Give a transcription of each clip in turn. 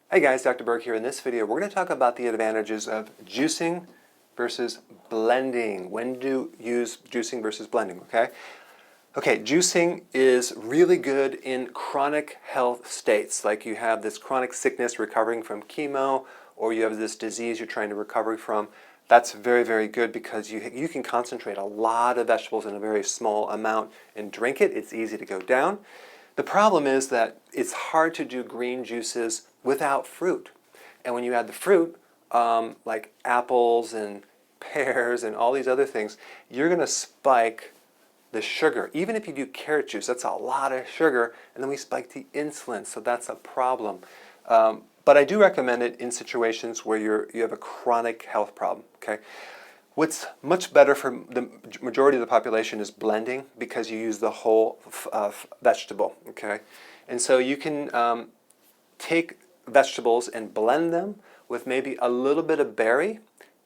Hey guys, Dr. Berg here. In this video, we're going to talk about the advantages of juicing versus blending. When to use juicing versus blending, okay? Okay, juicing is really good in chronic health states, like you have this chronic sickness recovering from chemo, or you have this disease you're trying to recover from. That's very, very good because you can concentrate a lot of vegetables in a very small amount and drink it. It's easy to go down. The problem is that it's hard to do green juices without fruit. And when you add the fruit, like apples and pears and all these other things, you're going to spike the sugar. Even if you do carrot juice, that's a lot of sugar, and then we spike the insulin, so that's a problem. But I do recommend it in situations where you have a chronic health problem, okay? What's much better for the majority of the population is blending because you use the whole vegetable, okay? And so you can take vegetables and blend them with maybe a little bit of berry,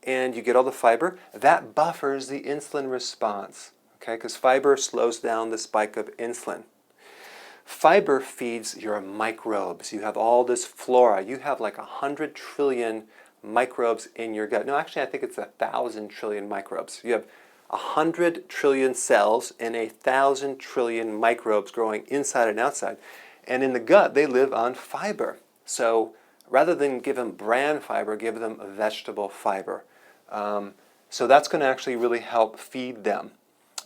and you get all the fiber. That buffers the insulin response, okay? Because fiber slows down the spike of insulin. Fiber feeds your microbes. You have all this flora. You have like 100 trillion microbes in your gut. No, actually, I think it's 1,000 trillion microbes. You have 100 trillion cells and 1,000 trillion microbes growing inside and outside. And in the gut, they live on fiber. So rather than give them bran fiber, give them vegetable fiber. So that's going to actually really help feed them.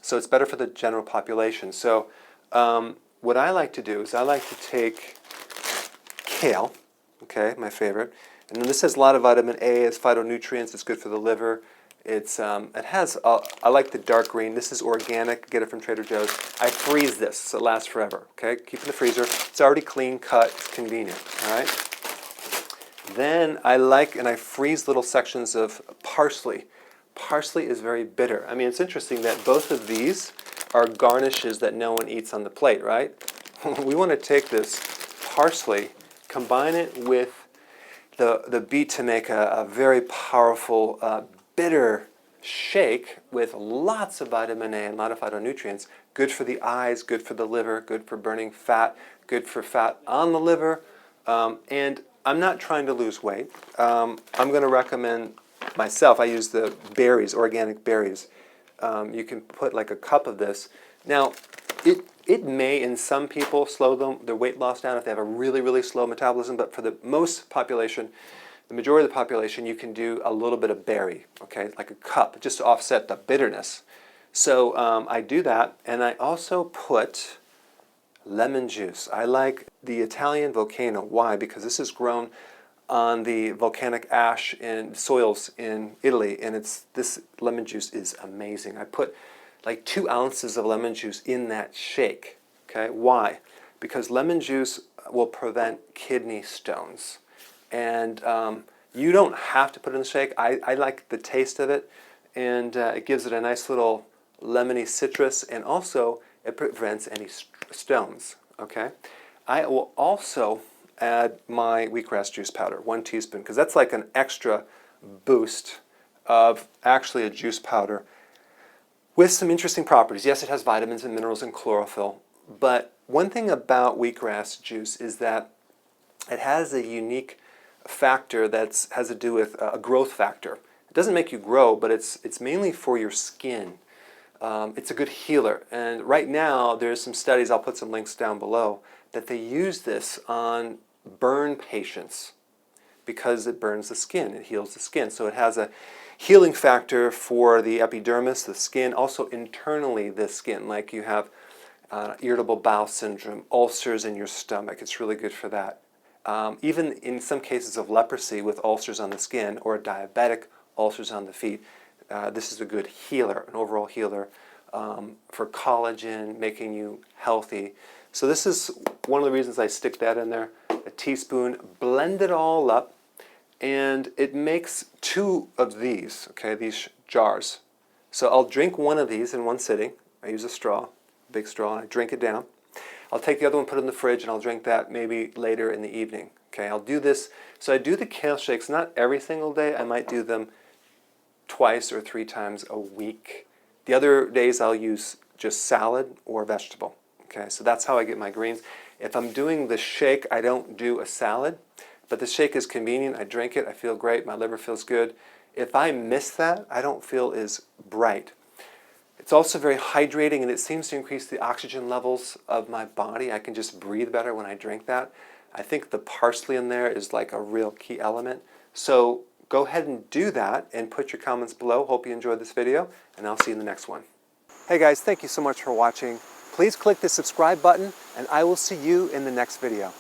So it's better for the general population. So what I like to do is I like to take kale, okay, my favorite. And then this has a lot of vitamin A, it's phytonutrients, it's good for the liver. It has, I like the dark green. This is organic, get it from Trader Joe's. I freeze this, so it lasts forever, okay? Keep it in the freezer. It's already clean cut, it's convenient, all right? Then I freeze little sections of parsley. Parsley is very bitter. I mean, it's interesting that both of these are garnishes that no one eats on the plate, right? We want to take this parsley, combine it with the beet to make a very powerful bitter shake with lots of vitamin A and a lot of phytonutrients. Good for the eyes, good for the liver, good for burning fat, good for fat on the liver. And I'm not trying to lose weight. I'm going to recommend myself, I use the berries, organic berries. You can put like a cup of this. Now, it may, in some people, slow their weight loss down if they have a really, really slow metabolism, but for the most population, the majority of the population, you can do a little bit of berry, okay, like a cup, just to offset the bitterness. So I do that, and I also put lemon juice. I like the Italian volcano. Why? Because this is grown on the volcanic ash in soils in Italy, and this lemon juice is amazing. I put like 2 ounces of lemon juice in that shake. Okay, why? Because lemon juice will prevent kidney stones, and you don't have to put it in the shake. I like the taste of it, and it gives it a nice little lemony citrus, and also it prevents any stones. Okay, I will also add my wheatgrass juice powder, 1 teaspoon, because that's like an extra boost of actually a juice powder with some interesting properties. Yes, it has vitamins and minerals and chlorophyll, but one thing about wheatgrass juice is that it has a unique factor that has to do with a growth factor. It doesn't make you grow, but it's mainly for your skin. It's a good healer, and right now there's some studies, I'll put some links down below, that they use this on burn patients because it burns the skin, it heals the skin. So it has a healing factor for the epidermis, the skin, also internally the skin, like you have irritable bowel syndrome, ulcers in your stomach, it's really good for that. Even in some cases of leprosy with ulcers on the skin or diabetic ulcers on the feet, this is a good healer, an overall healer for collagen, making you healthy. So this is one of the reasons I stick that in there, a teaspoon, blend it all up, and it makes 2 of these, okay, these jars. So I'll drink 1 of these in one sitting. I use a straw, big straw, and I drink it down. I'll take the other one, put it in the fridge, and I'll drink that maybe later in the evening. Okay, I'll do this. So I do the kale shakes not every single day. I might do them twice or 3 times a week. The other days I'll use just salad or vegetable. Okay, so that's how I get my greens. If I'm doing the shake, I don't do a salad But the shake is convenient. I drink it, I feel great, my liver feels good. If I miss that, I don't feel as bright. It's also very hydrating, and it seems to increase the oxygen levels of my body. I can just breathe better when I drink that. I think the parsley in there is like a real key element. So go ahead and do that and put your comments below. Hope you enjoyed this video, and I'll see you in the next one. Hey guys, thank you so much for watching. Please click the subscribe button, and I will see you in the next video.